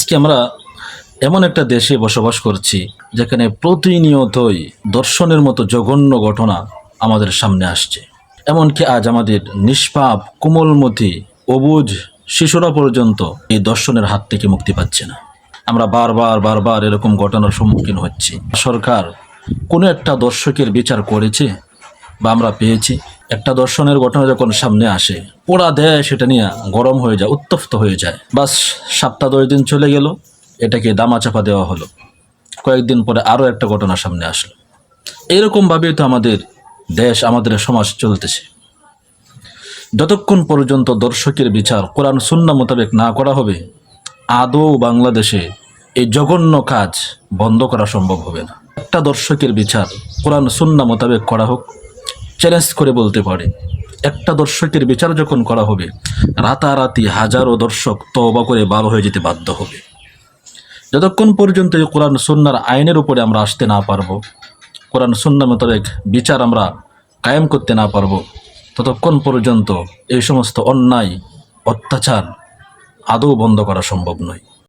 আজকে আমরা এমন একটা দেশে বসবাস করছি যেখানে প্রতিনিয়তই দর্শনের মতো জঘন্য ঘটনা আমাদের সামনে আসছে। এমনকি আজ আমাদের নিষ্পাপ কোমলমতি অবুঝ শিশুরা পর্যন্ত এই দর্শনের হাত থেকে মুক্তি পাচ্ছে না। আমরা বারবার এরকম ঘটনার সম্মুখীন হচ্ছি। সরকার কোনো একটা দর্শকের বিচার করেছে বা আমরা পেয়েছি? একটা দর্শনের ঘটনা যখন সামনে আসে, পুরা দেশ সেটা নিয়ে গরম হয়ে যায়, উত্তপ্ত হয়ে যায়। বাস সপ্তাহ 10 দিন চলে গেল, এটাকে দামাচাপা দেওয়া হলো। কয়েকদিন পরে আরও একটা ঘটনা সামনে আসলো। এরকমভাবেই তো আমাদের দেশ, আমাদের সমাজ চলতেছে। যতক্ষণ পর্যন্ত দর্শকের বিচার কোরআন সুন্নাহ মোতাবেক না করা হবে, আদৌ বাংলাদেশে এই জঘন্য কাজ বন্ধ করা সম্ভব হবে না। একটা দর্শকের বিচার কোরআন সুন্নাহ মোতাবেক করা হোক, চ্যালেঞ্জ করে বলতে পারে। একটা দর্শকের বিচার যখন করা হবে, রাতারাতি হাজারো দর্শক তওবা করে ভালো হয়ে যেতে বাধ্য হবে। যতক্ষণ পর্যন্ত এই কোরআন সুন্নাহর আইনের উপরে আমরা আসতে না পারবো, কোরআন সুন্নাহ মোতাবেক বিচার আমরা কায়েম করতে না পারবো, ততক্ষণ পর্যন্ত এই সমস্ত অন্যায় অত্যাচার আদৌ বন্ধ করা সম্ভব নয়।